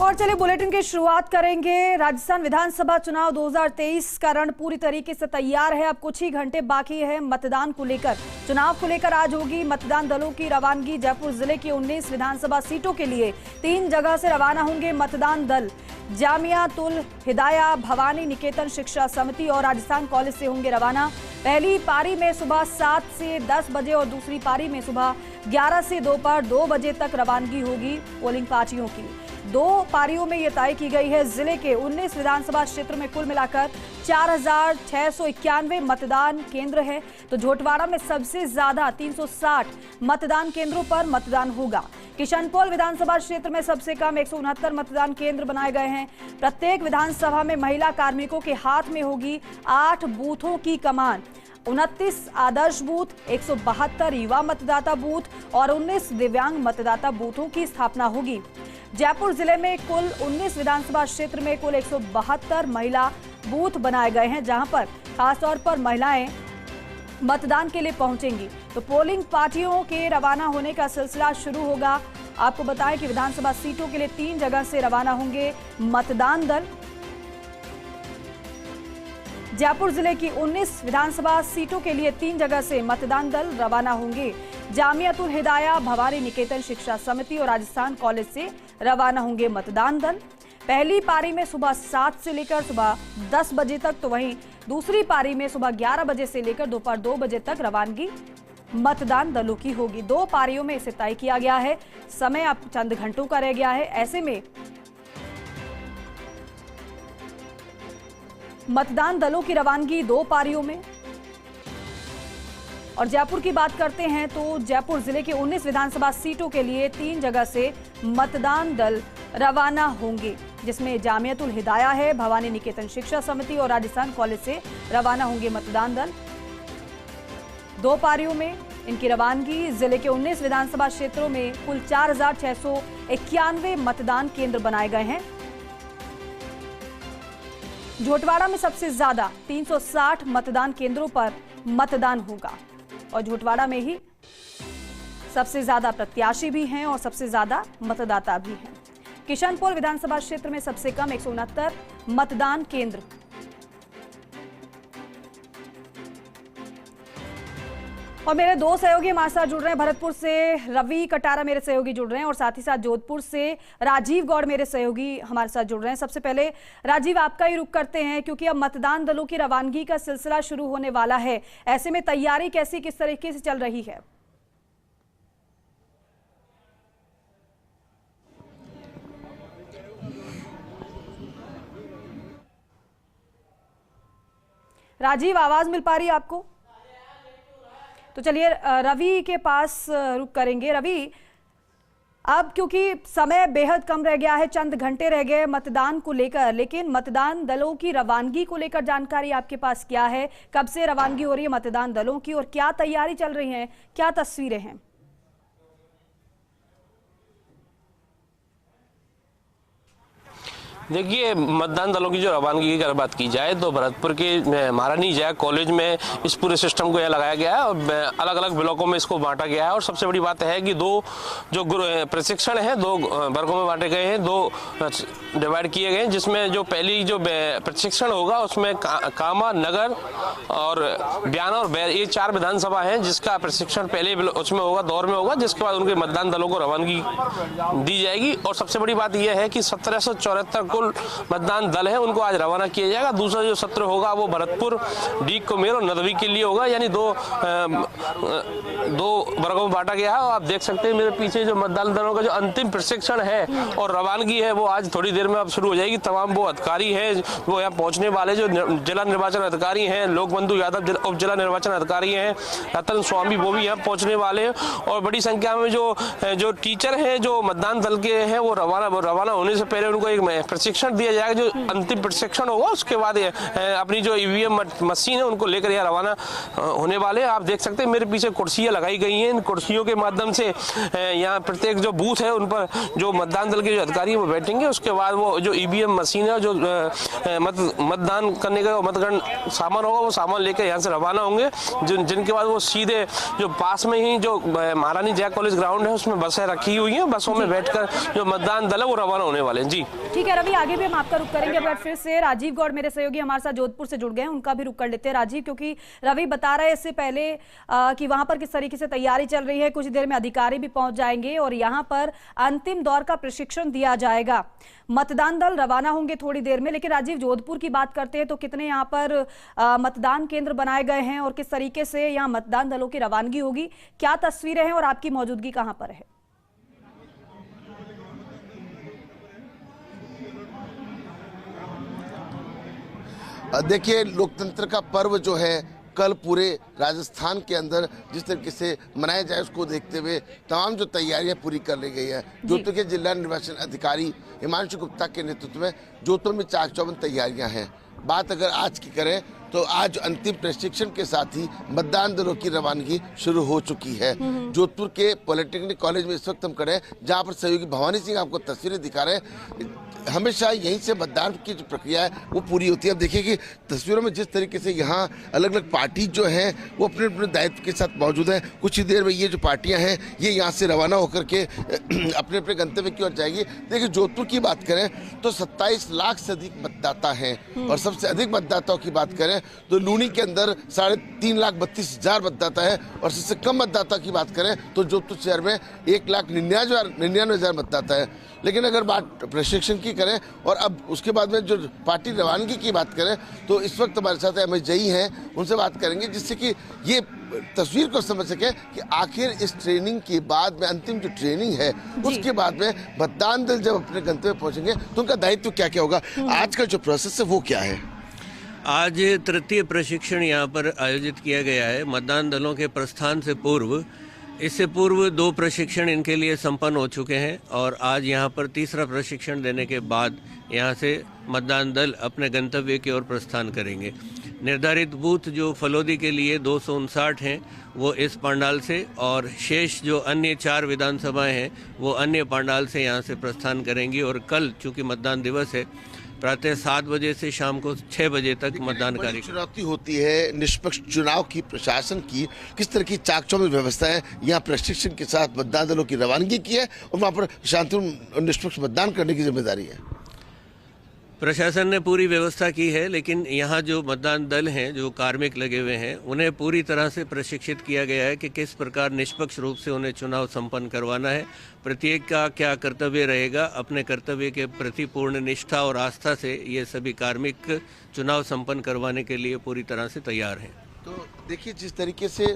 और चलिए बुलेटिन की शुरुआत करेंगे। राजस्थान विधानसभा चुनाव 2023 का रण पूरी तरीके से तैयार है। अब कुछ ही घंटे बाकी है मतदान को लेकर। चुनाव को लेकर आज होगी मतदान दलों की रवानगी। जयपुर जिले की 19 विधानसभा सीटों के लिए 3 जगह से रवाना होंगे मतदान दल। जामियातुल हिदाया, भवानी निकेतन शिक्षा समिति और राजस्थान कॉलेज से होंगे रवाना। पहली पारी में सुबह 7 से 10 बजे और दूसरी पारी में सुबह 11 से दोपहर 2 बजे तक रवानगी होगी पोलिंग पार्टियों की। 2 पारियों में यह तय की गई है। जिले के 19 विधानसभा क्षेत्र में कुल मिलाकर 4691 मतदान केंद्र है, तो झोटवाड़ा में सबसे ज्यादा 360 मतदान केंद्रों पर मतदान होगा। किशनपोल विधानसभा क्षेत्र में सबसे कम 169 मतदान केंद्र बनाए गए हैं। प्रत्येक विधानसभा में महिला कार्मिकों के हाथ में होगी 8 बूथों की कमान। 29 आदर्श बूथ, 172 युवा मतदाता बूथ और 19 दिव्यांग मतदाता बूथों की स्थापना होगी। जयपुर जिले में कुल 19 विधानसभा क्षेत्र में कुल 172 महिला बूथ बनाए गए हैं, जहां पर खासतौर पर महिलाएं मतदान के लिए पहुंचेंगी। तो पोलिंग पार्टियों के रवाना होने का सिलसिला शुरू होगा। आपको बताएं कि विधानसभा सीटों के लिए 3 जगह से रवाना होंगे मतदान दल। जयपुर जिले की 19 विधानसभा सीटों के लिए 3 जगह से मतदान दल रवाना होंगे। जामियातुल हिदाया, भवानी निकेतन शिक्षा समिति और राजस्थान कॉलेज से रवाना होंगे मतदान दल। पहली पारी में सुबह 7 से लेकर सुबह 10 बजे तक, तो वहीं दूसरी पारी में सुबह 11 बजे से लेकर दोपहर 2 बजे तक रवानगी मतदान दलों की होगी। 2 पारियों में इसे तय किया गया है। समय अब चंद घंटों का रह गया है। ऐसे में मतदान दलों की रवानगी 2 पारियों में। और जयपुर की बात करते हैं तो जयपुर जिले के 19 विधानसभा सीटों के लिए 3 जगह से मतदान दल रवाना होंगे, जिसमें जामियातुल हिदाया है, भवानी निकेतन शिक्षा समिति और राजस्थान कॉलेज से रवाना होंगे मतदान दल। 2 पारियों में इनकी रवानगी। जिले के 19 विधानसभा क्षेत्रों में कुल 4691 मतदान केंद्र बनाए गए हैं। झोटवाड़ा में सबसे ज्यादा 360 मतदान केंद्रों पर मतदान होगा और झोटवाड़ा में ही सबसे ज्यादा प्रत्याशी भी हैं और सबसे ज्यादा मतदाता भी हैं। किशनपोल विधानसभा क्षेत्र में सबसे कम 169 मतदान केंद्र। और मेरे 2 सहयोगी हमारे साथ जुड़ रहे हैं। भरतपुर से रवि कटारा मेरे सहयोगी जुड़ रहे हैं और साथ ही साथ जोधपुर से राजीव गौड़ मेरे सहयोगी हमारे साथ जुड़ रहे हैं। सबसे पहले राजीव, आपका ही रुख करते हैं, क्योंकि अब मतदान दलों की रवानगी का सिलसिला शुरू होने वाला है। ऐसे में तैयारी कैसी, किस तरीके से चल रही है? राजीव, आवाज मिल पा रही है आपको? तो चलिए रवि के पास रुक करेंगे। रवि, अब क्योंकि समय बेहद कम रह गया है, चंद घंटे रह गए मतदान को लेकर, लेकिन मतदान दलों की रवानगी को लेकर जानकारी आपके पास क्या है? कब से रवानगी हो रही है मतदान दलों की और क्या तैयारी चल रही है, क्या तस्वीरें हैं? देखिए, मतदान दलों की जो रवानगी की अगर बात की जाए तो भरतपुर के महारानी जया कॉलेज में इस पूरे सिस्टम को यह लगाया गया है और अलग अलग ब्लॉकों में इसको बांटा गया है। और सबसे बड़ी बात है कि 2 जो प्रशिक्षण है 2 वर्गों में बांटे गए हैं, 2 डिवाइड किए गए हैं, जिसमें जो पहली जो प्रशिक्षण होगा उसमें कामा, नगर और बयाना और बैर, ये 4 विधानसभा हैं जिसका प्रशिक्षण पहले उसमें होगा, दौर में होगा, जिसके बाद उनके मतदान दलों को रवानगी दी जाएगी। और सबसे बड़ी बात यह है कि 1774 मतदान दल है, उनको आज रवाना किया जाएगा। दूसरा जो सत्र होगा वो भरतपुर, डीग कुमेर और नदवी के लिए होगा, यानी 2 वर्गों में बांटा गया है। और आप देख सकते हैं मेरे पीछे जो मतदान दलों का जो अंतिम प्रशिक्षण है और रवानगी है वो आज थोड़ी देर में अब शुरू हो जाएगी। तमाम वो अधिकारी हैं वो यहाँ पहुंचने वाले, जो जिला निर्वाचन अधिकारी हैं, लोकबंधु यादव उप जिला निर्वाचन अधिकारी हैं, रतन स्वामी, वो भी यहाँ पहुंचने वाले हैं। और बड़ी संख्या में जो टीचर हैं जो मतदान दल के हैं वो रवाना होने से पहले उनको एक प्रशिक्षण दिया जाएगा। जो अंतिम प्रशिक्षण होगा उसके बाद अपनी जो ईवीएम मशीन है उनको लेकर यहाँ रवाना होने वाले हैं। आप देख सकते हैं मेरे पीछे कुर्सियां लगाई गई हैं। इन कुर्सियों के माध्यम से यहाँ प्रत्येक जो बूथ है उन पर जो मतदान दल के जो अधिकारी हैं वो बैठेंगे। उसके बाद वो जो ईवीएम मशीन है, जो मतदान करने का मतगणना सामान होगा, वो सामान लेकर यहाँ से रवाना होंगे, जिनके बाद वो सीधे जो पास में ही जो महारानी जया कॉलेज ग्राउंड है उसमें बसें रखी हुई हैं, बसों में बैठकर जो मतदान दल है वो रवाना होने वाले हैं। जी ठीक है रवि, आगे भी हम आपका रुख करेंगे, बट फिर से राजीव गौड़ मेरे सहयोगी हमारे साथ जोधपुर से जुड़ गए हैं, उनका भी रुख कर लेते हैं। राजीव, क्योंकि रवि बता रहे इससे पहले कि वहां पर किस तरीके से तैयारी चल रही है, कुछ देर में अधिकारी भी पहुंच जाएंगे और यहां पर अंतिम दौर का प्रशिक्षण दिया जाएगा। मतदान दल रवाना होंगे थोड़ी देर में, लेकिन राजीव जोधपुर की बात करते हैं तो कितने यहाँ पर मतदान केंद्र बनाए गए हैं और किस तरीके से यहाँ मतदान दलों की रवानगी होगी, क्या तस्वीरें हैं और आपकी मौजूदगी कहां पर है? देखिए, लोकतंत्र का पर्व जो है कल पूरे राजस्थान के अंदर जिस तरीके से मनाया जाए उसको देखते हुए तमाम जो तैयारियां पूरी कर ली गई है। जोधपुर के जिला निर्वाचन अधिकारी हिमांशु गुप्ता के नेतृत्व में जोधपुर में चाक चौबंद तैयारियां हैं। बात अगर आज की करें तो आज अंतिम प्रशिक्षण के साथ ही मतदान दलों की रवानगी शुरू हो चुकी है। जोधपुर के पॉलिटेक्निक कॉलेज में इस वक्त हम खड़े हैं, जहां पर सहयोगी भवानी सिंह आपको तस्वीरें दिखा रहे हैं। हमेशा यहीं से मतदान की जो प्रक्रिया है वो पूरी होती है। अब देखिए कि तस्वीरों में जिस तरीके से यहाँ अलग अलग पार्टी जो हैं वो अपने अपने दायित्व के साथ मौजूद हैं। कुछ ही देर में ये जो पार्टियां हैं ये यहाँ से रवाना होकर के अपने अपने गंतव्य की ओर जाएगी। देखिए, जोधपुर की बात करें तो 27 लाख से अधिक मतदाता हैं और सबसे अधिक मतदाताओं की बात करें तो लूनी के अंदर 3,32,000 मतदाता है और सबसे कम मतदाता की बात करें तो जोधपुर शहर में 1,99,000 मतदाता है। लेकिन अगर बात प्रशिक्षण की करें और अब उसके बाद में जो पार्टी रवानगी की बात करें तो इस वक्त हमारे साथ एमएसजी हैं, उनसे बात करेंगे जिससे कि ये तस्वीर को समझ सके कि आखिर इस ट्रेनिंग के बाद में अंतिम जो ट्रेनिंग है उसके बाद में मतदान दल जब अपने गंतव्य पहुंचेंगे तो उनका दायित्व क्या क्या होगा। आज का जो प्रोसेस है वो क्या है? आज तृतीय प्रशिक्षण यहाँ पर आयोजित किया गया है मतदान दलों के प्रस्थान से पूर्व। इससे पूर्व 2 प्रशिक्षण इनके लिए संपन्न हो चुके हैं और आज यहाँ पर तीसरा प्रशिक्षण देने के बाद यहाँ से मतदान दल अपने गंतव्य की ओर प्रस्थान करेंगे। निर्धारित बूथ जो फलोदी के लिए 259 हैं वो इस पंडाल से और शेष जो अन्य 4 विधानसभाएं हैं वो अन्य पंडाल से यहाँ से प्रस्थान करेंगी। और कल चूँकि मतदान दिवस है, प्रातः 7 बजे से शाम को 6 बजे तक मतदान कार्यक्रम। चुनौती होती है निष्पक्ष चुनाव की, प्रशासन की किस तरह की चाक-चौबंद व्यवस्था है यहाँ प्रशिक्षण के साथ मतदान दलों की रवानगी की है और वहाँ पर शांतिपूर्ण और निष्पक्ष मतदान करने की जिम्मेदारी है? प्रशासन ने पूरी व्यवस्था की है, लेकिन यहाँ जो मतदान दल हैं, जो कार्मिक लगे हुए हैं, उन्हें पूरी तरह से प्रशिक्षित किया गया है कि किस प्रकार निष्पक्ष रूप से उन्हें चुनाव संपन्न करवाना है। प्रत्येक का क्या कर्तव्य रहेगा, अपने कर्तव्य के प्रति पूर्ण निष्ठा और आस्था से ये सभी कार्मिक चुनाव संपन्न करवाने के लिए पूरी तरह से तैयार हैं। तो देखिए, जिस तरीके से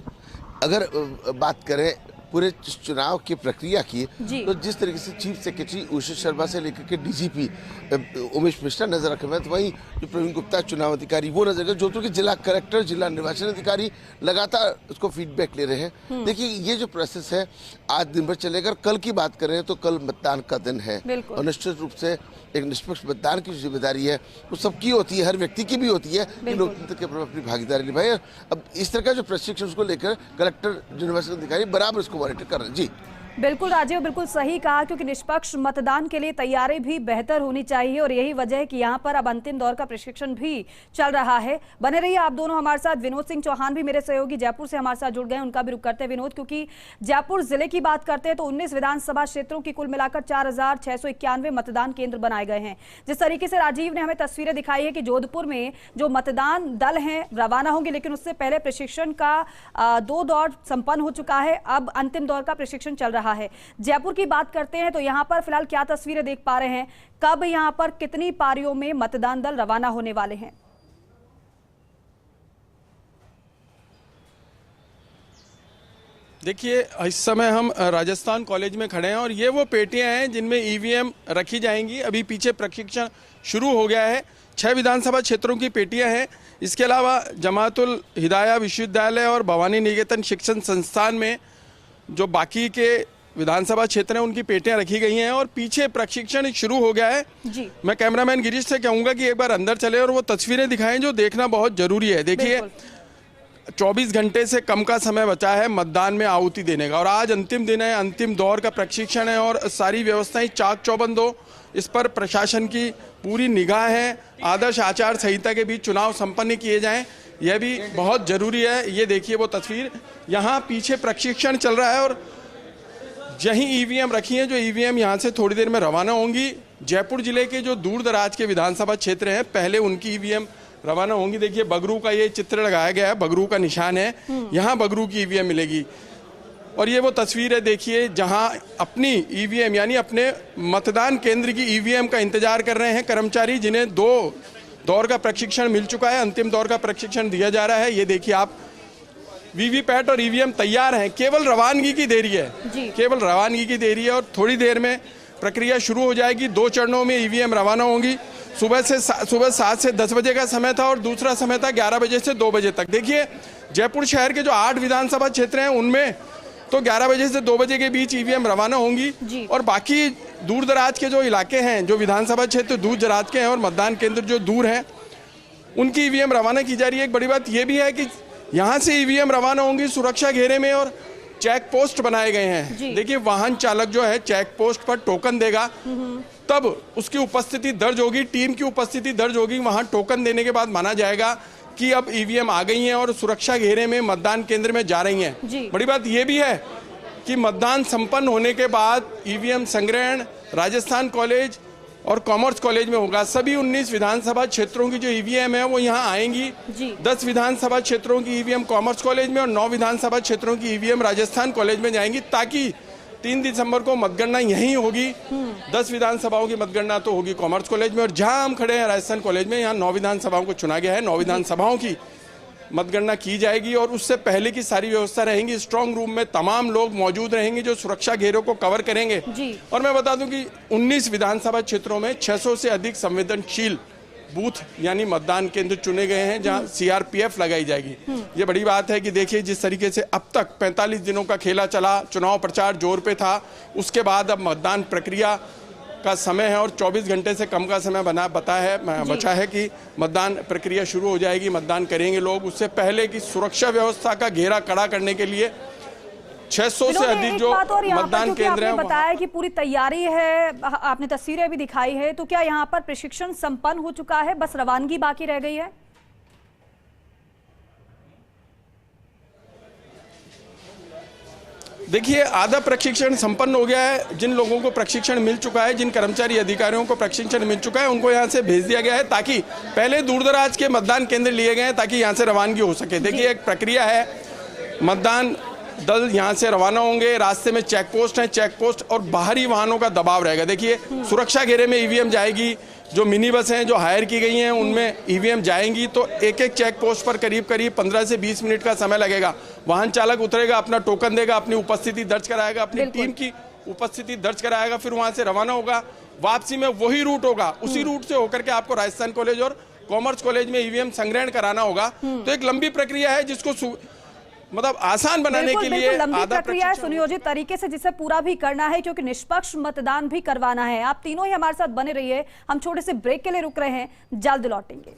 अगर बात करें पूरे चुनाव की प्रक्रिया की तो जिस तरीके से चीफ सेक्रेटरी उषा शर्मा से लेकर के डीजीपी उमेश मिश्रा नजर रखे हुए हैं, तो वहीं जो प्रवीण गुप्ता चुनाव अधिकारी वो नजर रखे। जोधपुर के जिला कलेक्टर, जिला निर्वाचन अधिकारी लगातार उसको फीडबैक ले रहे हैं। देखिए, ये जो प्रोसेस है आज दिन भर चलेगा। कल की बात करें तो कल मतदान का दिन है और निश्चित रूप से एक निष्पक्ष मतदान की जिम्मेदारी है वो सबकी होती है, हर व्यक्ति की भी होती है कि लोकतंत्र के प्रति अपनी भागीदारी निभाए। अब इस तरह का जो प्रशिक्षण उसको लेकर कलेक्टर, निर्वाचन अधिकारी बराबर इसको मॉनिटर कर रहे हैं। जी बिल्कुल राजीव, बिल्कुल सही कहा, क्योंकि निष्पक्ष मतदान के लिए तैयारी भी बेहतर होनी चाहिए और यही वजह है कि यहाँ पर अब अंतिम दौर का प्रशिक्षण भी चल रहा है। बने रहिए आप दोनों हमारे साथ। विनोद सिंह चौहान भी मेरे सहयोगी जयपुर से हमारे साथ जुड़ गए हैं, उनका भी रुख करते हैं विनोद, क्योंकि जयपुर जिले की बात करते हैं तो 19 विधानसभा क्षेत्रों की कुल मिलाकर 4,691 मतदान केंद्र बनाए गए हैं। जिस तरीके से राजीव ने हमें तस्वीरें दिखाई है कि जोधपुर में जो मतदान दल हैं रवाना होंगे, लेकिन उससे पहले प्रशिक्षण का 2 दौर संपन्न हो चुका है, अब अंतिम दौर का प्रशिक्षण चल रहा है। जयपुर की बात करते हैं तो यहां पर फिलहाल क्या तस्वीरें देख पा रहे हैं, कब यहां पर कितनी पारियों में मतदान दल रवाना होने वाले हैं? देखिए, इस समय हम राजस्थान कॉलेज में खड़े हैं और ये वो पेटियां हैं जिनमें ईवीएम रखी जाएंगी। अभी पीछे प्रशिक्षण शुरू हो गया है। 6 विधानसभा क्षेत्रों की पेटियां हैं। इसके अलावा जमातुल हिदाया विश्वविद्यालय और भवानी निकेतन शिक्षण संस्थान में जो बाकी के विधानसभा क्षेत्र हैं उनकी पेटियां रखी गई हैं और पीछे प्रशिक्षण शुरू हो गया है। जी। मैं कैमरामैन गिरीश से कहूंगा कि एक बार अंदर चले और वो तस्वीरें दिखाएं जो देखना बहुत जरूरी है। देखिए 24 घंटे से कम का समय बचा है मतदान में आहुति देने का और आज अंतिम दिन है, अंतिम दौर का प्रशिक्षण है और सारी व्यवस्थाएं चाक चौबंद हो, इस पर प्रशासन की पूरी निगाह है। आदर्श आचार संहिता के बीच चुनाव संपन्न किए जाएं, यह भी बहुत जरूरी है। ये देखिए वो तस्वीर, यहाँ पीछे प्रशिक्षण चल रहा है और यही ईवीएम रखी हैं जो ईवीएम यहाँ से थोड़ी देर में रवाना होंगी। जयपुर जिले के जो दूर दराज के विधानसभा क्षेत्र हैं पहले उनकी ईवीएम रवाना होंगी। देखिए बगरू का ये चित्र लगाया गया है, बगरू का निशान है, यहाँ बगरू की ईवीएम मिलेगी। और ये वो तस्वीर है देखिए जहां अपनी ईवीएम यानी अपने मतदान केंद्र की ईवीएम का इंतजार कर रहे हैं कर्मचारी, जिन्हें 2 दौर का प्रशिक्षण मिल चुका है, अंतिम दौर का प्रशिक्षण दिया जा रहा है। ये देखिए आप वीवीपैट और ईवीएम तैयार हैं, केवल रवानगी की देरी है, केवल रवानगी की देरी है और थोड़ी देर में प्रक्रिया शुरू हो जाएगी। 2 चरणों में ईवीएम रवाना होंगी। सुबह 7 से 10 बजे का समय था और दूसरा समय था 11 बजे से 2 बजे तक। देखिए जयपुर शहर के जो 8 विधानसभा क्षेत्र हैं उनमें तो 11 बजे से 2 बजे के बीच ईवीएम रवाना होंगी और बाकी दूर दराज के जो इलाके हैं, जो विधानसभा क्षेत्र दूर दराज के हैं और मतदान केंद्र जो दूर हैं, उनकी ईवीएम रवाना की जा रही है। एक बड़ी बात यह भी है कि यहाँ से ईवीएम रवाना होंगी सुरक्षा घेरे में और चेक पोस्ट बनाए गए हैं। देखिए वाहन चालक जो है चेक पोस्ट पर टोकन देगा, तब उसकी उपस्थिति दर्ज होगी, टीम की उपस्थिति दर्ज होगी। वहां टोकन देने के बाद माना जाएगा कि अब ईवीएम आ गई हैं और सुरक्षा घेरे में मतदान केंद्र में जा रही हैं। बड़ी बात यह भी है कि मतदान संपन्न होने के बाद ईवीएम संग्रहण राजस्थान कॉलेज और कॉमर्स कॉलेज में होगा। सभी 19 विधानसभा क्षेत्रों की जो ईवीएम है वो यहाँ आएंगी। 10 विधानसभा क्षेत्रों की ईवीएम कॉमर्स कॉलेज में और 9 विधानसभा क्षेत्रों की ईवीएम राजस्थान कॉलेज में जाएंगी, ताकि 3 दिसंबर को मतगणना यहीं होगी। 10 विधानसभाओं की मतगणना तो होगी कॉमर्स कॉलेज में और जहां हम खड़े हैं राजस्थान कॉलेज में, यहाँ 9 विधानसभाओं को चुना गया है। 9 विधानसभाओं की मतगणना की जाएगी और उससे पहले की सारी व्यवस्था रहेंगी। स्ट्रांग रूम में तमाम लोग मौजूद रहेंगे जो सुरक्षा घेरों को कवर करेंगे। और मैं बता दूं कि 19 विधानसभा क्षेत्रों में 600 से अधिक संवेदनशील बूथ यानी मतदान केंद्र चुने गए हैं जहां सीआरपीएफ लगाई जाएगी। ये बड़ी बात है कि देखिए जिस तरीके से अब तक 45 दिनों का खेला चला, चुनाव प्रचार जोर पे था, उसके बाद अब मतदान प्रक्रिया का समय है और 24 घंटे से कम का समय बचा है कि मतदान प्रक्रिया शुरू हो जाएगी, मतदान करेंगे लोग। उससे पहले की सुरक्षा व्यवस्था का घेरा कड़ा करने के लिए 600 से अधिक जो मतदान केंद्र हैं, बताया कि पूरी तैयारी है, आपने तस्वीरें भी दिखाई है, तो क्या यहाँ पर प्रशिक्षण संपन्न हो चुका है, बस रवानगी बाकी रह गई है? देखिए आधा प्रशिक्षण संपन्न हो गया है। जिन लोगों को प्रशिक्षण मिल चुका है, जिन कर्मचारी अधिकारियों को प्रशिक्षण मिल चुका है, उनको यहाँ से भेज दिया गया है ताकि पहले दूर दराज के मतदान केंद्र लिए गए हैं ताकि यहाँ से रवानगी हो सके। देखिए एक प्रक्रिया है, मतदान दल यहाँ से रवाना होंगे, रास्ते में चेक पोस्ट है, चेक पोस्ट और बाहरी वाहनों का दबाव रहेगा। देखिए सुरक्षा घेरे में ईवीएम जाएगी, जो मिनी बस हैं जो हायर की गई हैं उनमें ईवीएम जाएंगी, तो एक एक चेक पोस्ट पर करीब 15 से 20 मिनट का समय लगेगा। वाहन चालक उतरेगा, अपना टोकन देगा, अपनी उपस्थिति दर्ज कराएगा, अपनी टीम की उपस्थिति दर्ज कराएगा, फिर वहां से रवाना होगा। वापसी में वही रूट होगा, उसी रूट से होकर के आपको राजस्थान कॉलेज और कॉमर्स कॉलेज में ईवीएम संग्रहण कराना होगा। तो एक लंबी प्रक्रिया है जिसको मतलब आसान बनाने के लिए लंबी प्रक्रिया है, सुनियोजित तरीके से जिसे पूरा भी करना है, क्योंकि निष्पक्ष मतदान भी करवाना है। आप तीनों ही हमारे साथ बने रहिए, हम छोटे से ब्रेक के लिए रुक रहे हैं, जल्द लौटेंगे।